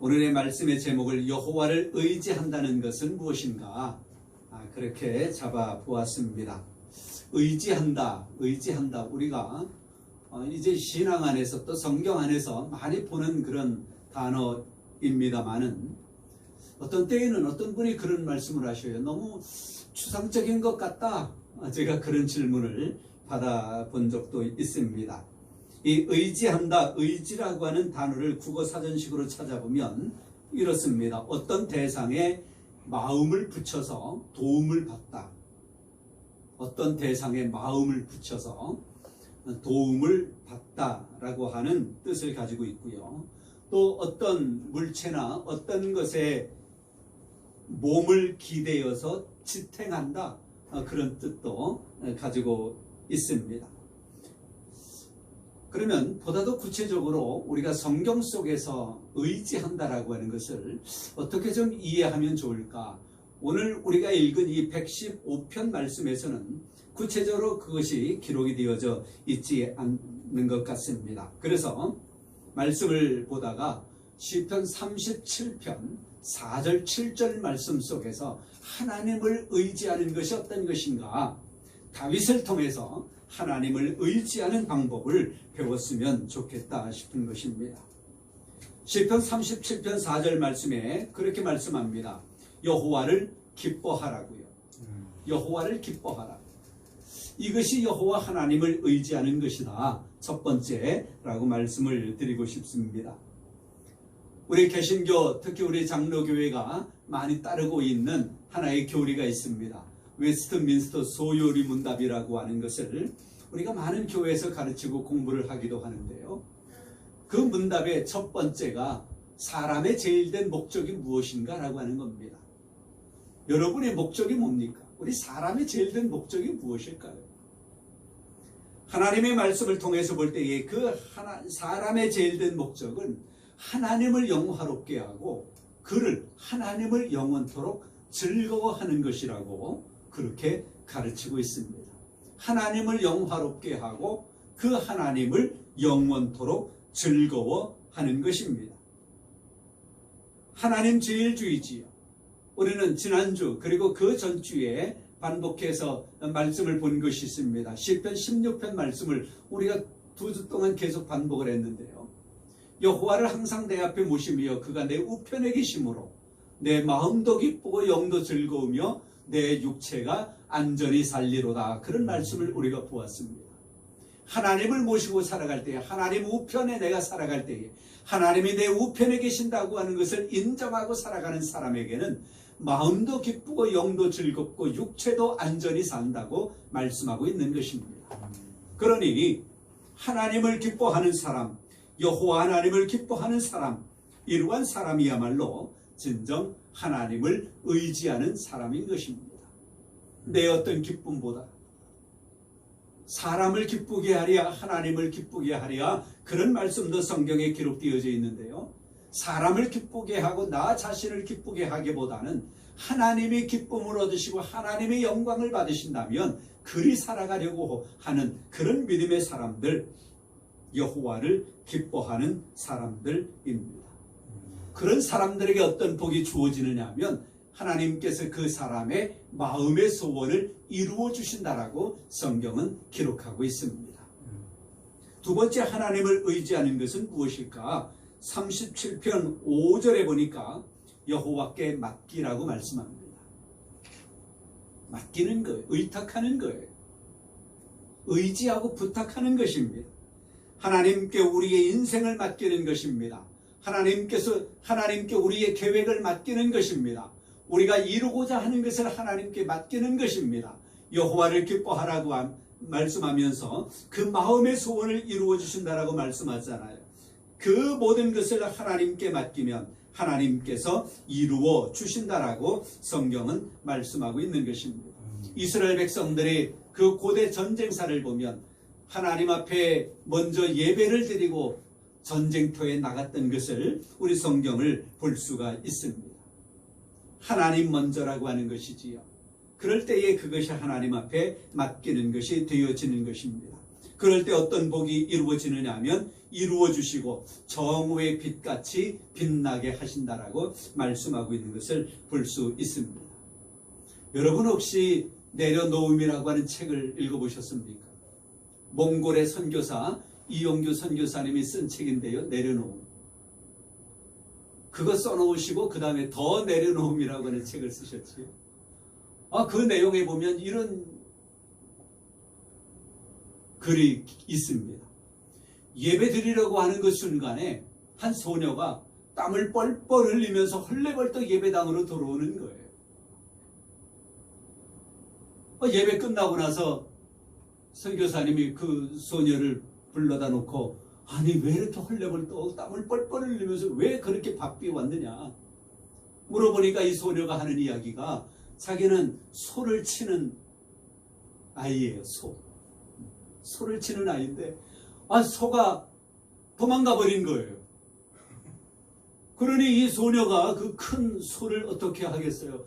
오늘의 말씀의 제목을 여호와를 의지한다는 것은 무엇인가? 그렇게 잡아보았습니다. 의지한다. 우리가 이제 신앙 안에서 또 성경 안에서 많이 보는 그런 단어입니다만은 어떤 때에는 어떤 분이 그런 말씀을 하셔요. 너무 추상적인 것 같다. 제가 그런 질문을 받아본 적도 있습니다. 이 의지한다, 의지라고 하는 단어를 국어사전식으로 찾아보면 이렇습니다. 어떤 대상에 마음을 붙여서 도움을 받다. 어떤 대상에 마음을 붙여서 도움을 받다라고 하는 뜻을 가지고 있고요. 또 어떤 물체나 어떤 것에 몸을 기대어서 지탱한다. 그런 뜻도 가지고 있습니다. 그러면 보다 더 구체적으로 우리가 성경 속에서 의지한다라고 하는 것을 어떻게 좀 이해하면 좋을까? 오늘 우리가 읽은 이 115편 말씀에서는 구체적으로 그것이 기록이 되어져 있지 않는 것 같습니다. 그래서 말씀을 보다가 시편 37편 4절 7절 말씀 속에서 하나님을 의지하는 것이 어떤 것인가? 다윗을 통해서 하나님을 의지하는 방법을 배웠으면 좋겠다 싶은 것입니다. 시편 37편 4절 말씀에 그렇게 말씀합니다. 여호와를 기뻐하라고요. 여호와를 기뻐하라. 이것이 여호와 하나님을 의지하는 것이다. 첫 번째라고 말씀을 드리고 싶습니다. 우리 개신교, 특히 우리 장로교회가 많이 따르고 있는 하나의 교리가 있습니다. 웨스트민스터 소요리 문답이라고 하는 것을 우리가 많은 교회에서 가르치고 공부를 하기도 하는데요. 그 문답의 첫 번째가 사람의 제일 된 목적이 무엇인가 라고 하는 겁니다. 여러분의 목적이 뭡니까? 우리 사람의 제일 된 목적이 무엇일까요? 하나님의 말씀을 통해서 볼 때에 사람의 제일 된 목적은 하나님을 영화롭게 하고 그를 하나님을 영원토록 즐거워하는 것이라고 그렇게 가르치고 있습니다. 하나님을 영화롭게 하고 그 하나님을 영원토록 즐거워하는 것입니다. 하나님 제일주의지요. 우리는 지난주 그리고 그 전주에 반복해서 말씀을 본 것이 있습니다. 시편 16편 말씀을 우리가 2주 동안 계속 반복을 했는데요. 여호와를 항상 내 앞에 모시며 그가 내 우편에 계심으로 내 마음도 기쁘고 영도 즐거우며 내 육체가 안전히 살리로다. 그런 말씀을 우리가 보았습니다. 하나님을 모시고 살아갈 때에, 하나님 우편에 내가 살아갈 때에 하나님이 내 우편에 계신다고 하는 것을 인정하고 살아가는 사람에게는 마음도 기쁘고 영도 즐겁고 육체도 안전히 산다고 말씀하고 있는 것입니다. 그러니 하나님을 기뻐하는 사람, 여호와 하나님을 기뻐하는 사람, 이러한 사람이야말로 진정 하나님을 의지하는 사람인 것입니다. 내 어떤 기쁨보다 사람을 기쁘게 하랴 하나님을 기쁘게 하랴, 그런 말씀도 성경에 기록되어져 있는데요. 사람을 기쁘게 하고 나 자신을 기쁘게 하기보다는 하나님이 기쁨을 얻으시고 하나님의 영광을 받으신다면 그리 살아가려고 하는 그런 믿음의 사람들, 여호와를 기뻐하는 사람들입니다. 그런 사람들에게 어떤 복이 주어지느냐 하면 하나님께서 그 사람의 마음의 소원을 이루어 주신다라고 성경은 기록하고 있습니다. 두 번째, 하나님을 의지하는 것은 무엇일까? 37편 5절에 보니까 여호와께 맡기라고 말씀합니다. 맡기는 거예요. 의탁하는 거예요. 의지하고 부탁하는 것입니다. 하나님께 우리의 인생을 맡기는 것입니다. 하나님께 우리의 계획을 맡기는 것입니다. 우리가 이루고자 하는 것을 하나님께 맡기는 것입니다. 여호와를 기뻐하라고 말씀하면서 그 마음의 소원을 이루어 주신다라고 말씀하잖아요. 그 모든 것을 하나님께 맡기면 하나님께서 이루어 주신다라고 성경은 말씀하고 있는 것입니다. 이스라엘 백성들이 그 고대 전쟁사를 보면 하나님 앞에 먼저 예배를 드리고 전쟁터에 나갔던 것을 우리 성경을 볼 수가 있습니다. 하나님 먼저라고 하는 것이지요. 그럴 때에 그것이 하나님 앞에 맡기는 것이 되어지는 것입니다. 그럴 때 어떤 복이 이루어지느냐 하면 이루어 주시고 정오의 빛같이 빛나게 하신다라고 말씀하고 있는 것을 볼 수 있습니다. 여러분 혹시 내려놓음이라고 하는 책을 읽어보셨습니까? 몽골의 선교사 이용규 선교사님이 쓴 책인데요. 내려놓음. 그거 써놓으시고 그 다음에 더 내려놓음이라고 하는 책을 쓰셨지요. 그 내용에 보면 이런 글이 있습니다. 예배 드리려고 하는 그 순간에 한 소녀가 땀을 뻘뻘 흘리면서 헐레벌떡 예배당으로 들어오는 거예요. 예배 끝나고 나서 선교사님이 그 소녀를 불러다 놓고 아니 왜 이렇게 헐레벌떡 땀을 뻘뻘 흘리면서 왜 그렇게 바삐 왔느냐 물어보니까 이 소녀가 하는 이야기가 자기는 소를 치는 아이예요. 소를 치는 아이인데 소가 도망가 버린 거예요. 그러니 이 소녀가 그 큰 소를 어떻게 하겠어요?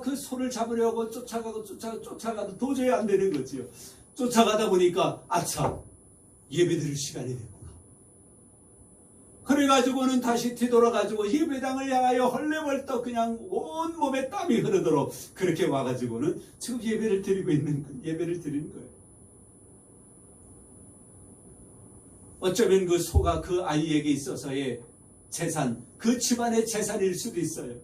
그 소를 잡으려고 쫓아가도 도저히 안 되는 거지요. 쫓아가다 보니까 아차 예배 드릴 시간이 됐구나. 그래가지고는 다시 뒤돌아가지고 예배당을 향하여 헐레벌떡 그냥 온 몸에 땀이 흐르도록 그렇게 와가지고는 지금 예배를 드리는 거예요. 어쩌면 그 소가 그 아이에게 있어서의 재산, 그 집안의 재산일 수도 있어요.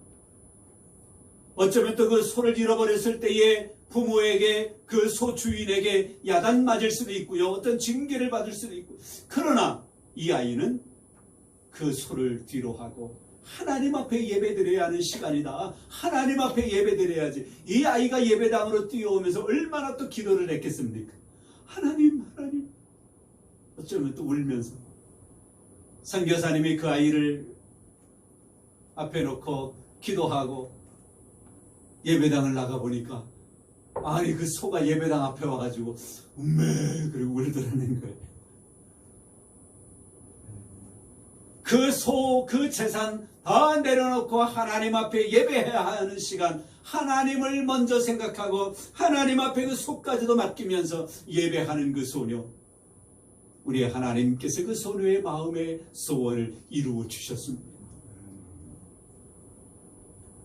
어쩌면 또 그 소를 잃어버렸을 때에 부모에게 그 소 주인에게 야단 맞을 수도 있고요. 어떤 징계를 받을 수도 있고. 그러나 이 아이는 그 소를 뒤로 하고 하나님 앞에 예배드려야 하는 시간이다. 하나님 앞에 예배드려야지. 이 아이가 예배당으로 뛰어오면서 얼마나 또 기도를 했겠습니까? 하나님. 어쩌면 또 울면서 선교사님이 그 아이를 앞에 놓고 기도하고 예배당을 나가보니까 아니 그 소가 예배당 앞에 와가지고 그리고 울더라는 거예요. 그 소, 그 재산 다 내려놓고 하나님 앞에 예배해야 하는 시간, 하나님을 먼저 생각하고 하나님 앞에 그 소까지도 맡기면서 예배하는 그 소녀, 우리의 하나님께서 그 소녀의 마음의 소원을 이루어 주셨습니다.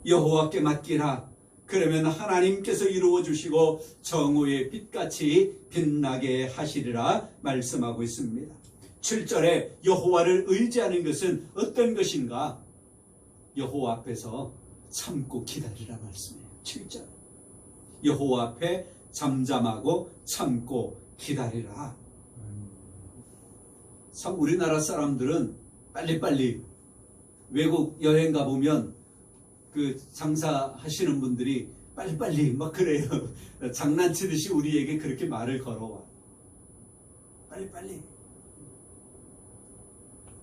여호와께 맡기라. 그러면 하나님께서 이루어 주시고 정오의 빛같이 빛나게 하시리라 말씀하고 있습니다. 7절에 여호와를 의지하는 것은 어떤 것인가? 여호와 앞에서 참고 기다리라 말씀이에요. 7절. 여호와 앞에 잠잠하고 참고 기다리라. 참 우리나라 사람들은 빨리빨리 외국 여행 가보면 그 장사하시는 분들이 빨리빨리 막 그래요. 장난치듯이 우리에게 그렇게 말을 걸어와. 빨리빨리.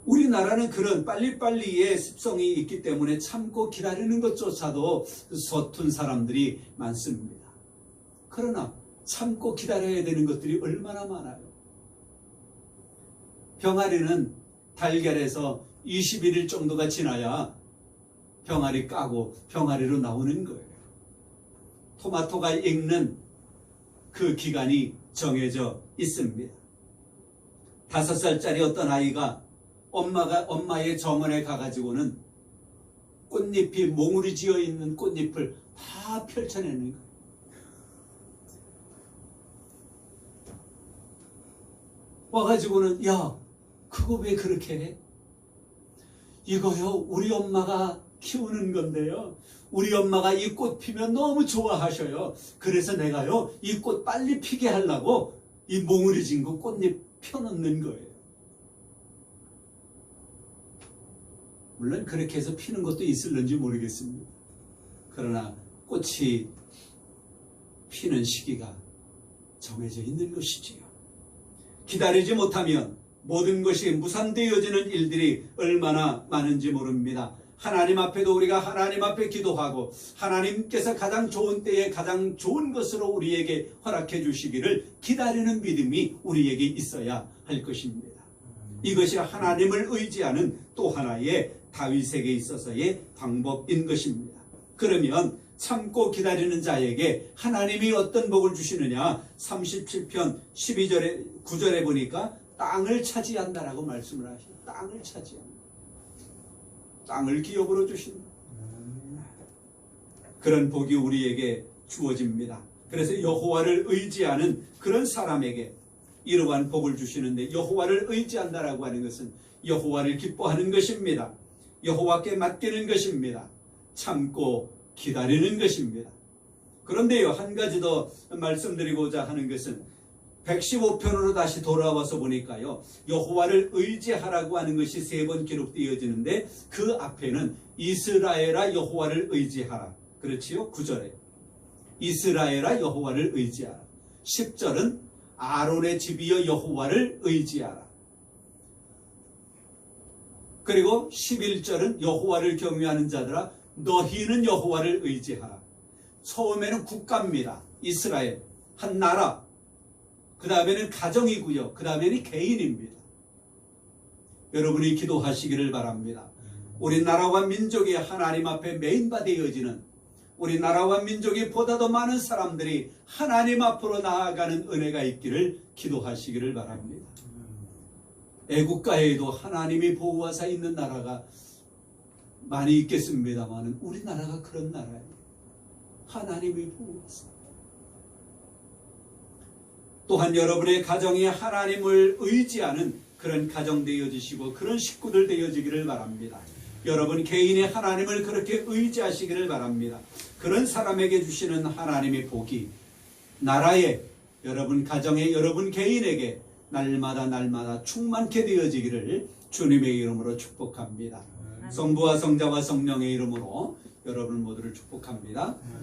우리나라는 그런 빨리빨리의 습성이 있기 때문에 참고 기다리는 것조차도 서툰 사람들이 많습니다. 그러나 참고 기다려야 되는 것들이 얼마나 많아요. 병아리는 달걀에서 21일 정도가 지나야 병아리 까고 병아리로 나오는 거예요. 토마토가 익는 그 기간이 정해져 있습니다. 5살짜리 어떤 아이가 엄마의 정원에 가가지고는 꽃잎이 몽우리 지어 있는 꽃잎을 다 펼쳐내는 거예요. 와가지고는 야 그거 왜 그렇게 해? 이거요 우리 엄마가 키우는 건데요. 우리 엄마가 이 꽃 피면 너무 좋아하셔요. 그래서 내가요 이 꽃 빨리 피게 하려고 이 몽우리진 거 꽃잎 펴놓는 거예요. 물론 그렇게 해서 피는 것도 있을는지 모르겠습니다. 그러나 꽃이 피는 시기가 정해져 있는 것이지요. 기다리지 못하면 모든 것이 무산되어지는 일들이 얼마나 많은지 모릅니다. 하나님 앞에도 우리가 하나님 앞에 기도하고 하나님께서 가장 좋은 때에 가장 좋은 것으로 우리에게 허락해 주시기를 기다리는 믿음이 우리에게 있어야 할 것입니다. 이것이 하나님을 의지하는 또 하나의 다윗에게 있어서의 방법인 것입니다. 그러면 참고 기다리는 자에게 하나님이 어떤 복을 주시느냐? 37편 12절에 9절에 보니까 땅을 차지한다라고 말씀을 하시죠. 땅을 차지한다. 땅을 기업으로 주신다. 그런 복이 우리에게 주어집니다. 그래서 여호와를 의지하는 그런 사람에게 이러한 복을 주시는데, 여호와를 의지한다라고 하는 것은 여호와를 기뻐하는 것입니다. 여호와께 맡기는 것입니다. 참고 기다리는 것입니다. 그런데요, 한 가지 더 말씀드리고자 하는 것은 115편으로 다시 돌아와서 보니까요, 여호와를 의지하라고 하는 것이 3번 기록되어지는데, 그 앞에는 이스라엘아 여호와를 의지하라. 그렇지요? 9절에 이스라엘아 여호와를 의지하라. 10절은 아론의 집이여 여호와를 의지하라. 그리고 11절은 여호와를 경외하는 자들아 너희는 여호와를 의지하라. 처음에는 국가입니다. 이스라엘, 한 나라. 그 다음에는 가정이고요. 그 다음에는 개인입니다. 여러분이 기도하시기를 바랍니다. 우리 나라와 민족이 하나님 앞에 메인바 되어지는, 우리 나라와 민족이 보다 더 많은 사람들이 하나님 앞으로 나아가는 은혜가 있기를 기도하시기를 바랍니다. 애국가에도 하나님이 보호하사 있는 나라가 많이 있겠습니다만 우리나라가 그런 나라예요. 하나님이 보호하사. 또한 여러분의 가정이 하나님을 의지하는 그런 가정 되어지시고 그런 식구들 되어지기를 바랍니다. 여러분 개인이 하나님을 그렇게 의지하시기를 바랍니다. 그런 사람에게 주시는 하나님의 복이 나라에, 여러분 가정에, 여러분 개인에게 날마다 충만케 되어지기를 주님의 이름으로 축복합니다. 성부와 성자와 성령의 이름으로 여러분 모두를 축복합니다.